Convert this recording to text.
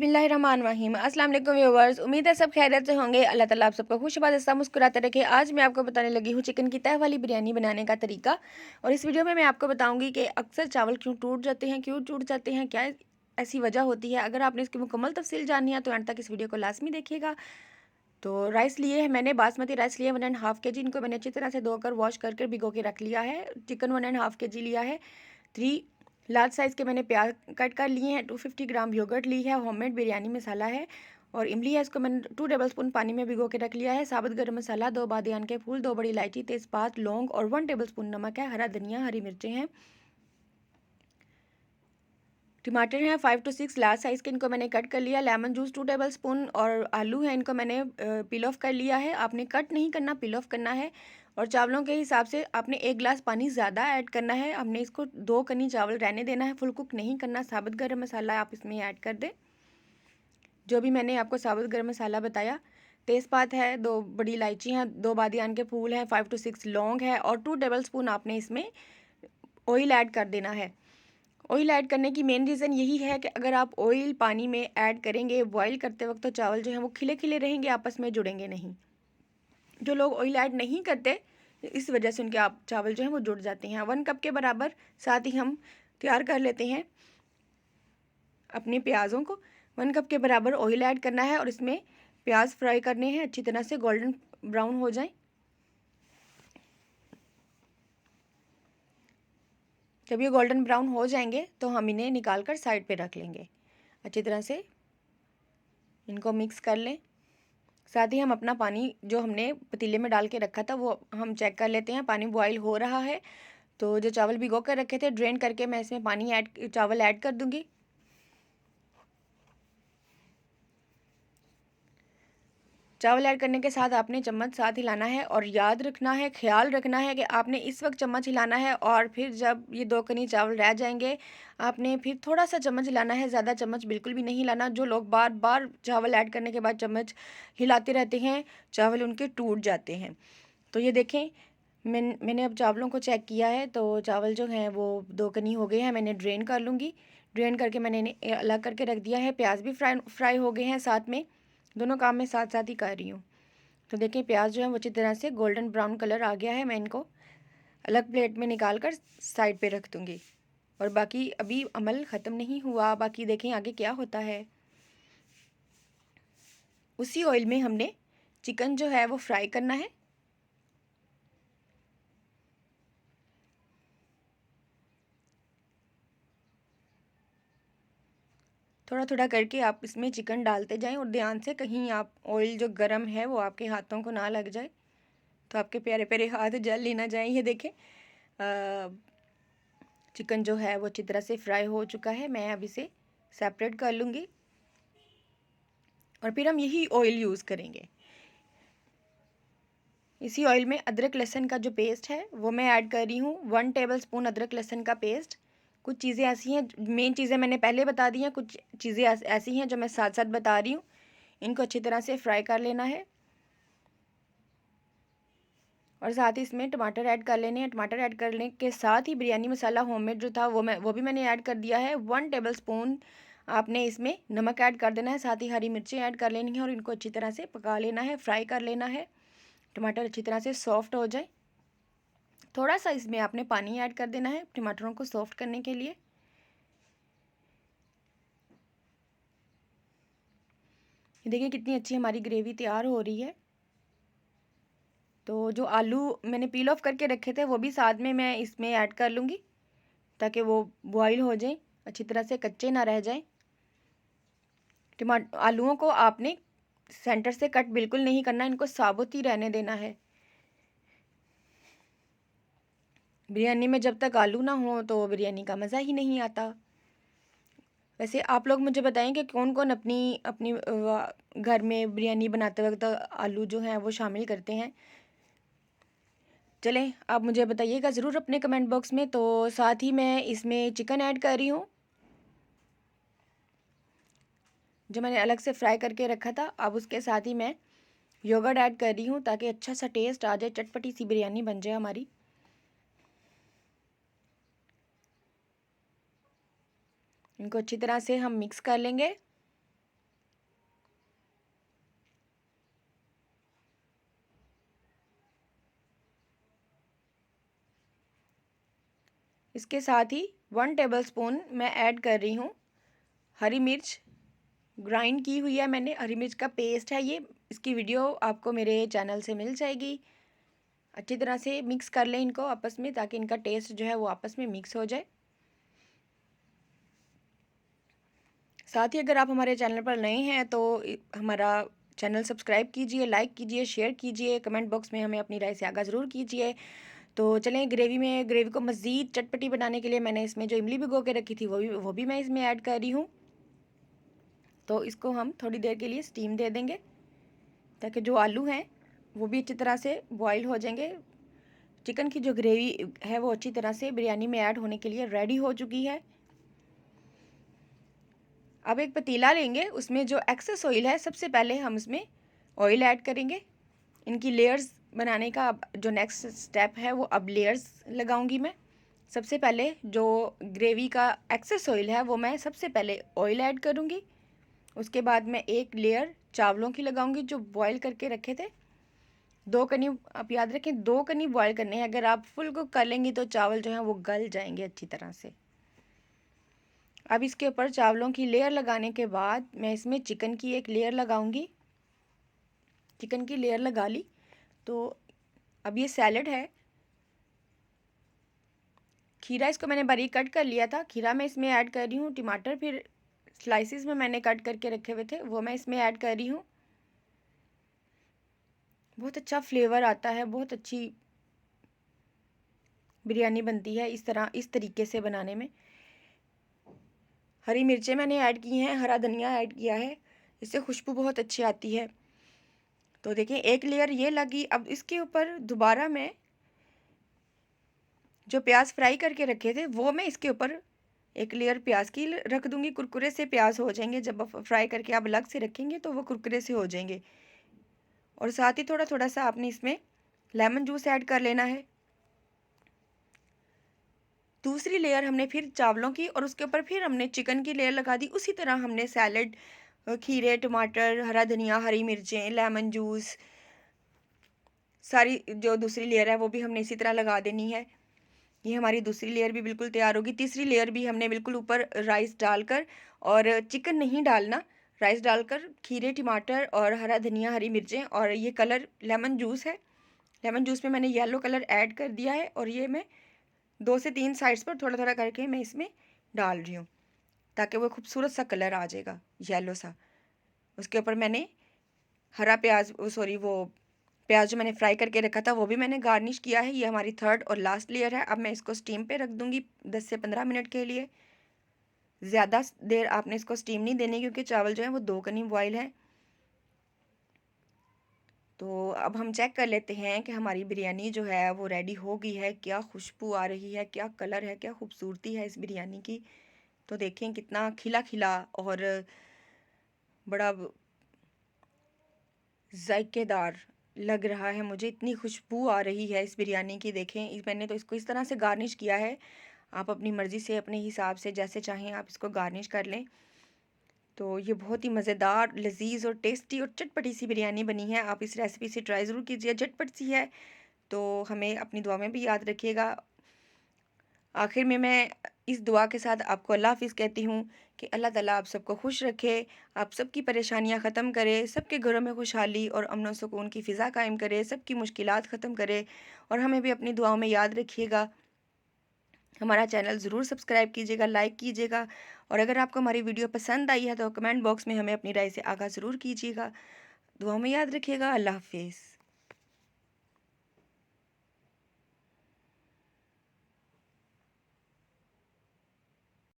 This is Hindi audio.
बिस्मिल्लाहिर्रहमानिर्रहीम। अस्सलाम वालेकुम व्यूअर्स, उम्मीद है सब खैरियत से होंगे। अल्लाह ताला आप सबको खुशबाद से मुस्कुराते रखे। आज मैं आपको बताने लगी हूँ चिकन की तह वाली बिरयानी बनाने का तरीका। और इस वीडियो में मैं आपको बताऊंगी कि अक्सर चावल क्यों टूट जाते हैं, क्या ऐसी वजह होती है। अगर आपने इसकी मुकम्मल तफसील जाननी है तो एंड तक इस वीडियो को लाजमी देखिएगा। तो राइस लिए है मैंने, बासमती राइस लिया 1.5 kg। इनको मैंने अच्छी तरह से धोकर वॉश करके भिगो के रख लिया है। चिकन 1.5 kg लिया है। 3 लार्ज साइज़ के मैंने प्याज कट कर लिए हैं। 250 ग्राम योगर्ट ली है। होममेड बिरयानी मसाला है। और इमली है, इसको मैंने 2 टेबलस्पून पानी में भिगो के रख लिया है। साबुत गरम मसाला, 2 बादियान के फूल, 2 बड़ी इलायची, तेज़पात, लौंग और 1 टेबलस्पून नमक है। हरा धनिया, हरी मिर्चें हैं। टमाटर हैं 5 to 6 लार्ज साइज़ के, इनको मैंने कट कर लिया। Lemon juice 2 tablespoon. और आलू है, इनको मैंने पील ऑफ कर लिया है। आपने कट नहीं करना, पील ऑफ करना है। और चावलों के हिसाब से आपने 1 गिलास पानी ज़्यादा ऐड करना है। हमने इसको 2 कनी चावल रहने देना है, फुल कुक नहीं करना। साबुत गरम मसाला आप इसमें ऐड कर दें, जो भी मैंने आपको साबुत गरम मसाला बताया। तेज़पात है, 2 बड़ी इलायची हैं, 2 बादियान के फूल हैं, 5 to 6 लौंग है और 2 टेबलस्पून आपने इसमें ऑयल ऐड कर देना है। ऑयल ऐड करने की मेन रीज़न यही है कि अगर आप ऑयल पानी में ऐड करेंगे बॉईल करते वक्त, तो चावल जो हैं वो खिले खिले रहेंगे, आपस में जुड़ेंगे नहीं। जो लोग ऑयल ऐड नहीं करते, इस वजह से उनके आप चावल जो हैं वो जुड़ जाते हैं। 1 कप के बराबर साथ ही हम तैयार कर लेते हैं अपने प्याज़ों को। 1 कप के बराबर ऑयल ऐड करना है और इसमें प्याज फ्राई करने हैं, अच्छी तरह से गोल्डन ब्राउन हो जाए। जब ये गोल्डन ब्राउन हो जाएंगे तो हम इन्हें निकाल कर साइड पे रख लेंगे। अच्छी तरह से इनको मिक्स कर लें। साथ ही हम अपना पानी जो हमने पतीले में डाल के रखा था वो हम चेक कर लेते हैं। पानी बॉईल हो रहा है तो जो चावल भिगो कर रखे थे ड्रेन करके मैं इसमें चावल ऐड कर दूंगी। चावल ऐड करने के साथ आपने चम्मच साथ हिलाना है और याद रखना है, ख्याल रखना है कि आपने इस वक्त चम्मच हिलाना है और फिर जब ये 2 कनी चावल रह जाएंगे आपने फिर थोड़ा सा चम्मच हिलाना है, ज़्यादा चम्मच बिल्कुल भी नहीं हिलाना। जो लोग बार बार चावल ऐड करने के बाद चम्मच हिलाते रहते हैं, चावल उनके टूट जाते हैं। तो ये देखें, मैंने अब चावलों को चेक किया है तो चावल जो हैं वो 2 कनी हो गए हैं। मैंने ड्रेन कर लूँगी। ड्रेन करके मैंने इन्हें अलग करके रख दिया है। प्याज भी फ्राई हो गए हैं साथ में। दोनों काम मैं साथ साथ ही कर रही हूँ। तो देखिए प्याज जो है वो अच्छी तरह से गोल्डन ब्राउन कलर आ गया है। मैं इनको अलग प्लेट में निकाल कर साइड पे रख दूँगी। और बाकी अभी अमल ख़त्म नहीं हुआ, बाकी देखें आगे क्या होता है। उसी ऑयल में हमने चिकन जो है वो फ्राई करना है। थोड़ा थोड़ा करके आप इसमें चिकन डालते जाएं और ध्यान से कहीं आप ऑयल जो गर्म है वो आपके हाथों को ना लग जाए, तो आपके प्यारे प्यारे हाथ जल ही ना जाए। ये देखें चिकन जो है वो अच्छी तरह से फ्राई हो चुका है। मैं अब इसे सेपरेट कर लूँगी और फिर हम यही ऑयल यूज़ करेंगे। इसी ऑयल में अदरक लहसुन का जो पेस्ट है वो मैं ऐड कर रही हूँ, 1 टेबलस्पून अदरक लहसुन का पेस्ट। कुछ चीज़ें ऐसी हैं, मेन चीज़ें मैंने पहले बता दी हैं, कुछ चीज़ें ऐसी हैं जो मैं साथ साथ बता रही हूँ। इनको अच्छी तरह से फ्राई कर लेना है और साथ ही इसमें टमाटर ऐड कर लेने हैं। टमाटर ऐड करने के साथ ही बिरयानी मसाला होममेड जो था वो भी मैंने ऐड कर दिया है। 1 टेबलस्पून आपने इसमें नमक ऐड कर देना है। साथ ही हरी मिर्चें ऐड कर लेनी है और इनको अच्छी तरह से पका लेना है, फ्राई कर लेना है। टमाटर अच्छी तरह से सॉफ्ट हो जाए, थोड़ा सा इसमें आपने पानी ऐड कर देना है टमाटरों को सॉफ्ट करने के लिए। देखिए कितनी अच्छी हमारी ग्रेवी तैयार हो रही है। तो जो आलू मैंने पील ऑफ करके रखे थे वो भी साथ में मैं इसमें ऐड कर लूँगी, ताकि वो बॉईल हो जाए, अच्छी तरह से कच्चे ना रह जाएं। आलूओं को आपने सेंटर से कट बिल्कुल नहीं करना, इनको साबुत ही रहने देना है। बिरयानी में जब तक आलू ना हो तो बिरयानी का मज़ा ही नहीं आता। वैसे आप लोग मुझे बताएं कि कौन कौन अपनी अपनी घर में बिरयानी बनाते वक्त आलू जो हैं वो शामिल करते हैं। चलें आप मुझे बताइएगा ज़रूर अपने कमेंट बॉक्स में। तो साथ ही मैं इसमें चिकन ऐड कर रही हूँ जो मैंने अलग से फ्राई करके रखा था। अब उसके साथ ही मैं योगर्ट ऐड कर रही हूँ ताकि अच्छा सा टेस्ट आ जाए, चटपटी सी बिरयानी बन जाए हमारी। इनको अच्छी तरह से हम मिक्स कर लेंगे। इसके साथ ही 1 टेबलस्पून मैं ऐड कर रही हूँ हरी मिर्च, ग्राइंड की हुई है मैंने, हरी मिर्च का पेस्ट है ये। इसकी वीडियो आपको मेरे चैनल से मिल जाएगी। अच्छी तरह से मिक्स कर लें इनको आपस में, ताकि इनका टेस्ट जो है वो आपस में मिक्स हो जाए। साथ ही अगर आप हमारे चैनल पर नए हैं तो हमारा चैनल सब्सक्राइब कीजिए, लाइक कीजिए, शेयर कीजिए, कमेंट बॉक्स में हमें अपनी राय से आगाह ज़रूर कीजिए। तो चलें, ग्रेवी को मज़ीद चटपटी बनाने के लिए मैंने इसमें जो इमली भिगो के रखी थी वो भी मैं इसमें ऐड कर रही हूँ। तो इसको हम थोड़ी देर के लिए स्टीम दे देंगे, ताकि जो आलू हैं वो भी अच्छी तरह से बॉईल हो जाएंगे। चिकन की जो ग्रेवी है वो अच्छी तरह से बिरयानी में ऐड होने के लिए रेडी हो चुकी है। अब एक पतीला लेंगे, उसमें जो एक्सेस ऑयल है सबसे पहले हम उसमें ऑयल ऐड करेंगे। इनकी लेयर्स बनाने का अब जो नेक्स्ट स्टेप है वो अब लेयर्स लगाऊंगी मैं। सबसे पहले जो ग्रेवी का एक्सेस ऑयल है वो मैं सबसे पहले ऑयल ऐड करूंगी। उसके बाद मैं एक लेयर चावलों की लगाऊंगी जो बॉईल करके रखे थे। 2 कनी, आप याद रखें 2 कनी बॉईल करने हैं। अगर आप फुल कुक कर लेंगी तो चावल जो हैं वो गल जाएंगे अच्छी तरह से। अब इसके ऊपर चावलों की लेयर लगाने के बाद मैं इसमें चिकन की एक लेयर लगाऊंगी। चिकन की लेयर लगा ली। तो अब ये सैलड है, खीरा इसको मैंने बारीक कट कर लिया था, खीरा मैं इसमें ऐड कर रही हूँ। टमाटर फिर स्लाइसिस में मैंने कट करके रखे हुए थे वो मैं इसमें ऐड कर रही हूँ। बहुत अच्छा फ्लेवर आता है, बहुत अच्छी बिरयानी बनती है इस तरीके से बनाने में। हरी मिर्चें मैंने ऐड की हैं, हरा धनिया ऐड किया है, इससे खुशबू बहुत अच्छी आती है। तो देखिए एक लेयर ये लगी। अब इसके ऊपर दोबारा मैं जो प्याज फ्राई करके रखे थे वो मैं इसके ऊपर एक लेयर प्याज की रख दूंगी। कुरकुरे से प्याज हो जाएंगे, जब आप फ्राई करके आप अलग से रखेंगे तो वो कुरकुरे से हो जाएंगे। और साथ ही थोड़ा थोड़ा सा आपने इसमें लेमन जूस ऐड कर लेना है। दूसरी लेयर हमने फिर चावलों की और उसके ऊपर फिर हमने चिकन की लेयर लगा दी। उसी तरह हमने सैलड, खीरे, टमाटर, हरा धनिया, हरी मिर्चें, लेमन जूस, सारी जो दूसरी लेयर है वो भी हमने इसी तरह लगा देनी है। ये हमारी दूसरी लेयर भी बिल्कुल तैयार होगी। तीसरी लेयर भी हमने बिल्कुल ऊपर राइस डालकर, और चिकन नहीं डालना, राइस डालकर खीरे, टमाटर और हरा धनिया, हरी मिर्चें, और ये कलर लेमन जूस है। लेमन जूस में मैंने येलो कलर ऐड कर दिया है और ये मैं 2 से 3 साइड्स पर थोड़ा थोड़ा करके मैं इसमें डाल रही हूँ, ताकि वो खूबसूरत सा कलर आ जाएगा, येलो सा। उसके ऊपर मैंने हरा प्याज, सॉरी, वो प्याज जो मैंने फ्राई करके रखा था वो भी मैंने गार्निश किया है। ये हमारी थर्ड और लास्ट लेयर है। अब मैं इसको स्टीम पे रख दूंगी 10 से 15 मिनट के लिए। ज़्यादा देर आपने इसको स्टीम नहीं देनी, क्योंकि चावल जो है वो 2 कनी बॉयल है। तो अब हम चेक कर लेते हैं कि हमारी बिरयानी जो है वो रेडी हो गई है। क्या खुशबू आ रही है, क्या कलर है, क्या खूबसूरती है इस बिरयानी की। तो देखें कितना खिला खिला और बड़ा जायकेदार लग रहा है मुझे। इतनी खुशबू आ रही है इस बिरयानी की। देखें मैंने तो इसको इस तरह से गार्निश किया है। आप अपनी मर्ज़ी से, अपने हिसाब से जैसे चाहें आप इसको गार्निश कर लें। तो ये बहुत ही मज़ेदार, लजीज और टेस्टी और चटपटी सी बिरयानी बनी है। आप इस रेसिपी से ट्राई ज़रूर कीजिए, झटपट सी है। तो हमें अपनी दुआ में भी याद रखिएगा। आखिर में मैं इस दुआ के साथ आपको अल्लाह हाफ़िज़ कहती हूँ कि अल्लाह ताला आप सबको खुश रखे, आप सबकी परेशानियाँ ख़त्म करे, सबके घरों में खुशहाली और अमन और सुकून की फ़िज़ा कायम करे, सबकी मुश्किलात ख़त्म करे। और हमें भी अपनी दुआओं में याद रखिएगा। हमारा चैनल ज़रूर सब्सक्राइब कीजिएगा, लाइक कीजिएगा, और अगर आपको हमारी वीडियो पसंद आई है तो कमेंट बॉक्स में हमें अपनी राय से आगाह ज़रूर कीजिएगा। दुआओं में याद रखिएगा। अल्लाह हाफ़िज़।